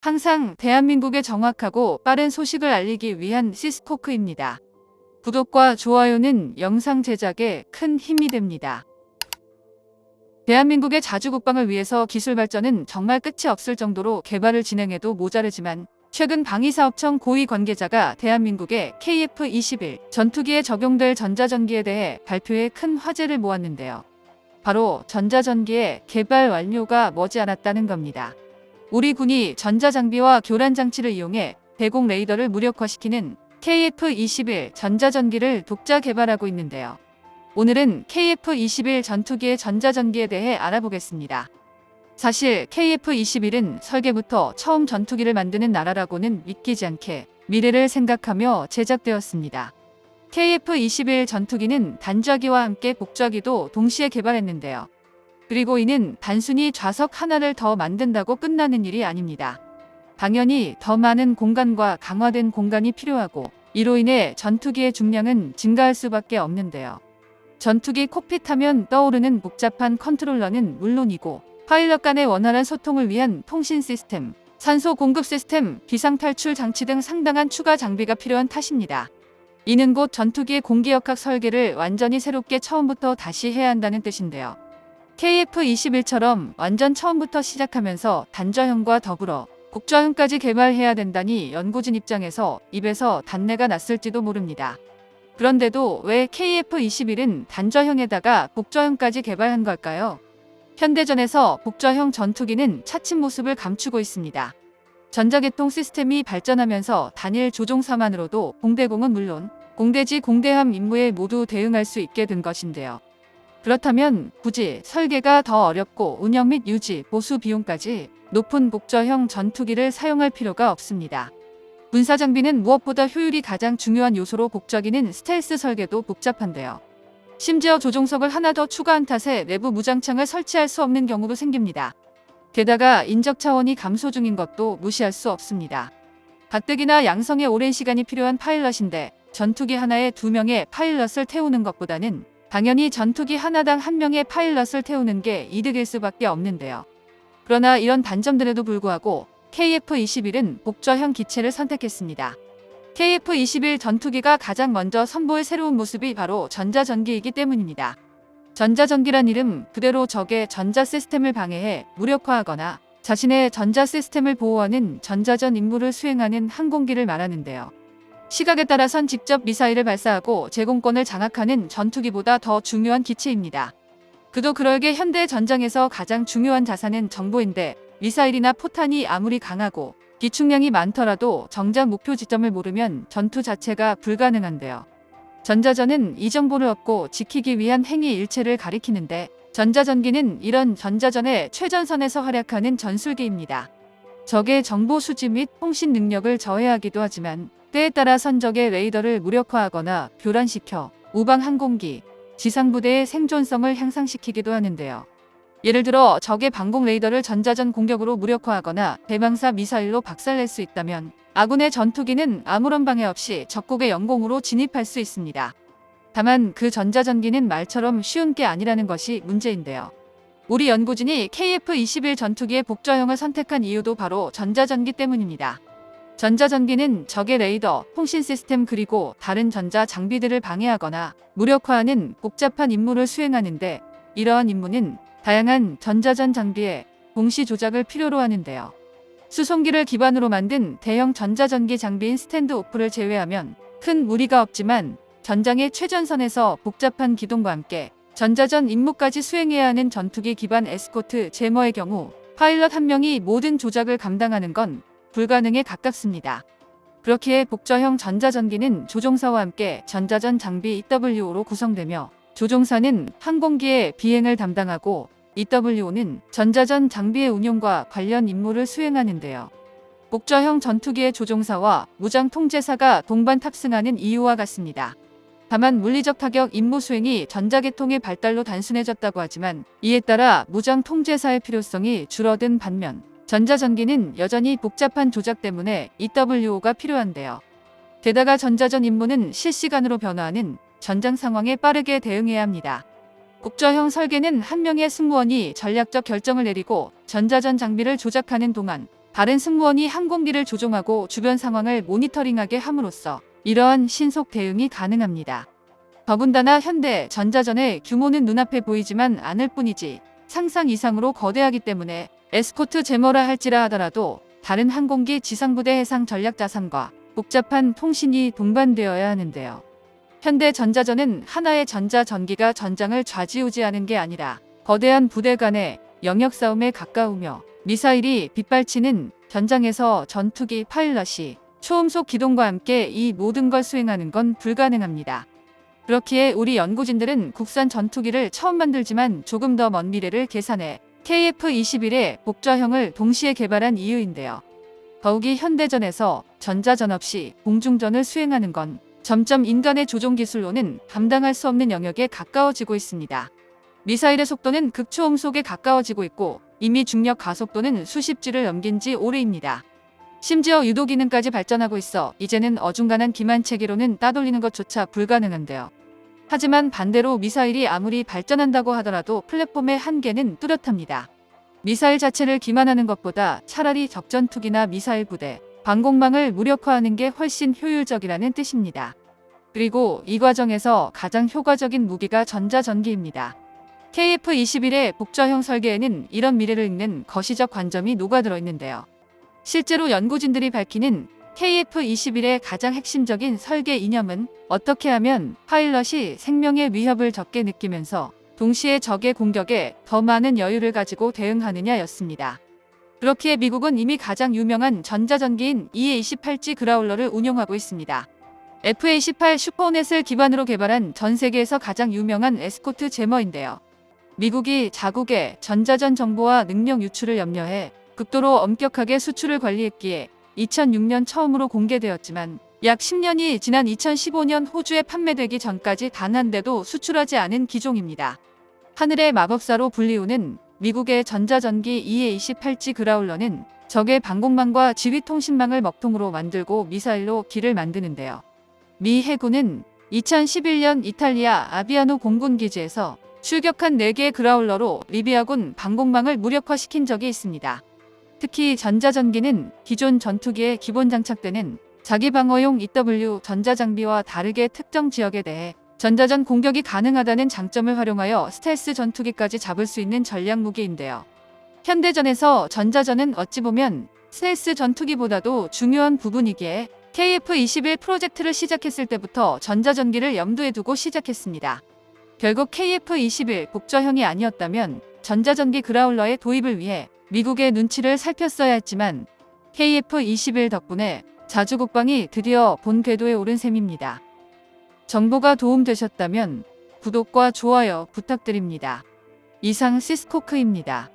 항상 대한민국에 정확하고 빠른 소식을 알리기 위한 시스코크입니다. 구독과 좋아요는 영상 제작에 큰 힘이 됩니다. 대한민국의 자주 국방을 위해서 기술 발전은 정말 끝이 없을 정도로 개발을 진행해도 모자르지만 최근 방위사업청 고위 관계자가 대한민국의 KF-21 전투기에 적용될 전자전기에 대해 발표에 큰 화제를 모았는데요. 바로 전자전기의 개발 완료가 머지않았다는 겁니다. 우리 군이 전자장비와 교란장치를 이용해 대공 레이더를 무력화시키는 KF-21 전자전기를 독자 개발하고 있는데요. 오늘은 KF-21 전투기의 전자전기에 대해 알아보겠습니다. 사실 KF-21은 설계부터 처음 전투기를 만드는 나라라고는 믿기지 않게 미래를 생각하며 제작되었습니다. KF-21 전투기는 단좌기와 함께 복좌기도 동시에 개발했는데요. 그리고 이는 단순히 좌석 하나를 더 만든다고 끝나는 일이 아닙니다. 당연히 더 많은 공간과 강화된 공간이 필요하고 이로 인해 전투기의 중량은 증가할 수밖에 없는데요. 전투기 콕핏 하면 떠오르는 복잡한 컨트롤러는 물론이고 파일럿 간의 원활한 소통을 위한 통신 시스템, 산소 공급 시스템, 비상탈출 장치 등 상당한 추가 장비가 필요한 탓입니다. 이는 곧 전투기의 공기역학 설계를 완전히 새롭게 처음부터 다시 해야 한다는 뜻인데요. KF-21처럼 완전 처음부터 시작하면서 단좌형과 더불어 복좌형까지 개발해야 된다니 연구진 입장에서 입에서 단내가 났을지도 모릅니다. 그런데도 왜 KF-21은 단좌형에다가 복좌형까지 개발한 걸까요? 현대전에서 복좌형 전투기는 차츰 모습을 감추고 있습니다. 전자계통 시스템이 발전하면서 단일 조종사만으로도 공대공은 물론 공대지 공대함 임무에 모두 대응할 수 있게 된 것인데요. 그렇다면 굳이 설계가 더 어렵고 운영 및 유지, 보수 비용까지 높은 복좌형 전투기를 사용할 필요가 없습니다. 군사장비는 무엇보다 효율이 가장 중요한 요소로 복좌기는 스텔스 설계도 복잡한데요. 심지어 조종석을 하나 더 추가한 탓에 내부 무장창을 설치할 수 없는 경우도 생깁니다. 게다가 인적 차원이 감소 중인 것도 무시할 수 없습니다. 가뜩이나 양성에 오랜 시간이 필요한 파일럿인데 전투기 하나에 2명의 파일럿을 태우는 것보다는 당연히 전투기 하나당 1명의 파일럿을 태우는 게 이득일 수밖에 없는데요. 그러나 이런 단점들에도 불구하고 KF-21은 복좌형 기체를 선택했습니다. KF-21 전투기가 가장 먼저 선보일 새로운 모습이 바로 전자전기이기 때문입니다. 전자전기란 이름 그대로 적의 전자 시스템을 방해해 무력화하거나 자신의 전자 시스템을 보호하는 전자전 임무를 수행하는 항공기를 말하는데요. 시각에 따라선 직접 미사일을 발사하고 제공권을 장악하는 전투기보다 더 중요한 기체입니다. 그도 그러게 현대 전장에서 가장 중요한 자산은 정보인데 미사일이나 포탄이 아무리 강하고 기축량이 많더라도 정작 목표 지점을 모르면 전투 자체가 불가능한데요. 전자전은 이 정보를 얻고 지키기 위한 행위 일체를 가리키는데 전자전기는 이런 전자전의 최전선에서 활약하는 전술기입니다. 적의 정보 수집 및 통신 능력을 저해하기도 하지만 때에 따라 선적의 레이더를 무력화하거나 교란시켜 우방 항공기, 지상부대의 생존성을 향상시키기도 하는데요. 예를 들어 적의 방공 레이더를 전자전 공격으로 무력화하거나 대망사 미사일로 박살낼 수 있다면 아군의 전투기는 아무런 방해 없이 적국의 영공으로 진입할 수 있습니다. 다만 그 전자전기는 말처럼 쉬운 게 아니라는 것이 문제인데요. 우리 연구진이 KF-21 전투기의 복좌형을 선택한 이유도 바로 전자전기 때문입니다. 전자전기는 적의 레이더, 통신 시스템 그리고 다른 전자 장비들을 방해하거나 무력화하는 복잡한 임무를 수행하는데 이러한 임무는 다양한 전자전 장비의 동시 조작을 필요로 하는데요. 수송기를 기반으로 만든 대형 전자전기 장비인 스탠드오프를 제외하면 큰 무리가 없지만 전장의 최전선에서 복잡한 기동과 함께 전자전 임무까지 수행해야 하는 전투기 기반 에스코트 제머의 경우 파일럿 한 명이 모든 조작을 감당하는 건 불가능에 가깝습니다. 그렇기에 복좌형 전자전기는 조종사와 함께 전자전 장비 EWO로 구성되며 조종사는 항공기의 비행을 담당하고 EWO는 전자전 장비의 운용과 관련 임무를 수행하는데요. 복좌형 전투기의 조종사와 무장 통제사가 동반 탑승하는 이유와 같습니다. 다만 물리적 타격 임무 수행이 전자계통의 발달로 단순해졌다고 하지만 이에 따라 무장 통제사의 필요성이 줄어든 반면 전자전기는 여전히 복잡한 조작 때문에 EWO가 필요한데요. 게다가 전자전 임무는 실시간으로 변화하는 전장 상황에 빠르게 대응해야 합니다. 복좌형 설계는 한 명의 승무원이 전략적 결정을 내리고 전자전 장비를 조작하는 동안 다른 승무원이 항공기를 조종하고 주변 상황을 모니터링하게 함으로써 이러한 신속 대응이 가능합니다. 더군다나 현대 전자전의 규모는 눈앞에 보이지만 않을 뿐이지 상상 이상으로 거대하기 때문에 에스코트 제머라 할지라 하더라도 다른 항공기 지상부대 해상 전략 자산과 복잡한 통신이 동반되어야 하는데요. 현대 전자전은 하나의 전자전기가 전장을 좌지우지하는 게 아니라 거대한 부대 간의 영역 싸움에 가까우며 미사일이 빗발치는 전장에서 전투기 파일럿이 초음속 기동과 함께 이 모든 걸 수행하는 건 불가능합니다. 그렇기에 우리 연구진들은 국산 전투기를 처음 만들지만 조금 더 먼 미래를 계산해 KF-21의 복좌형을 동시에 개발한 이유인데요. 더욱이 현대전에서 전자전 없이 공중전을 수행하는 건 점점 인간의 조종 기술로는 감당할 수 없는 영역에 가까워지고 있습니다. 미사일의 속도는 극초음속에 가까워지고 있고 이미 중력 가속도는 수십 G를 넘긴 지 오래입니다. 심지어 유도 기능까지 발전하고 있어 이제는 어중간한 기만 체계로는 따돌리는 것조차 불가능한데요. 하지만 반대로 미사일이 아무리 발전한다고 하더라도 플랫폼의 한계는 뚜렷합니다. 미사일 자체를 기만하는 것보다 차라리 적전투기나 미사일 부대, 방공망을 무력화하는 게 훨씬 효율적이라는 뜻입니다. 그리고 이 과정에서 가장 효과적인 무기가 전자전기입니다. KF-21의 복좌형 설계에는 이런 미래를 읽는 거시적 관점이 녹아들어 있는데요. 실제로 연구진들이 밝히는 KF-21의 가장 핵심적인 설계 이념은 어떻게 하면 파일럿이 생명의 위협을 적게 느끼면서 동시에 적의 공격에 더 많은 여유를 가지고 대응하느냐였습니다. 그렇기에 미국은 이미 가장 유명한 전자전기인 EA-28G 그라울러를 운용하고 있습니다. FA-18 슈퍼호넷을 기반으로 개발한 전 세계에서 가장 유명한 에스코트 제머인데요. 미국이 자국의 전자전 정보와 능력 유출을 염려해 극도로 엄격하게 수출을 관리했기에 2006년 처음으로 공개되었지만 약 10년이 지난 2015년 호주에 판매되기 전까지 단 한 대도 수출하지 않은 기종입니다. 하늘의 마법사로 불리우는 미국의 전자전기 EA-28G 그라울러는 적의 방공망과 지휘통신망을 먹통으로 만들고 미사일로 길을 만드는데요. 미 해군은 2011년 이탈리아 아비아노 공군기지에서 출격한 4개의 그라울러로 리비아군 방공망을 무력화시킨 적이 있습니다. 특히 전자전기는 기존 전투기에 기본 장착되는 자기방어용 EW 전자장비와 다르게 특정 지역에 대해 전자전 공격이 가능하다는 장점을 활용하여 스텔스 전투기까지 잡을 수 있는 전략무기인데요. 현대전에서 전자전은 어찌 보면 스텔스 전투기보다도 중요한 부분이기에 KF-21 프로젝트를 시작했을 때부터 전자전기를 염두에 두고 시작했습니다. 결국 KF-21 복좌형이 아니었다면 전자전기 그라울러의 도입을 위해 미국의 눈치를 살폈어야 했지만 KF-21 덕분에 자주국방이 드디어 본 궤도에 오른 셈입니다. 정보가 도움되셨다면 구독과 좋아요 부탁드립니다. 이상 시스코크입니다.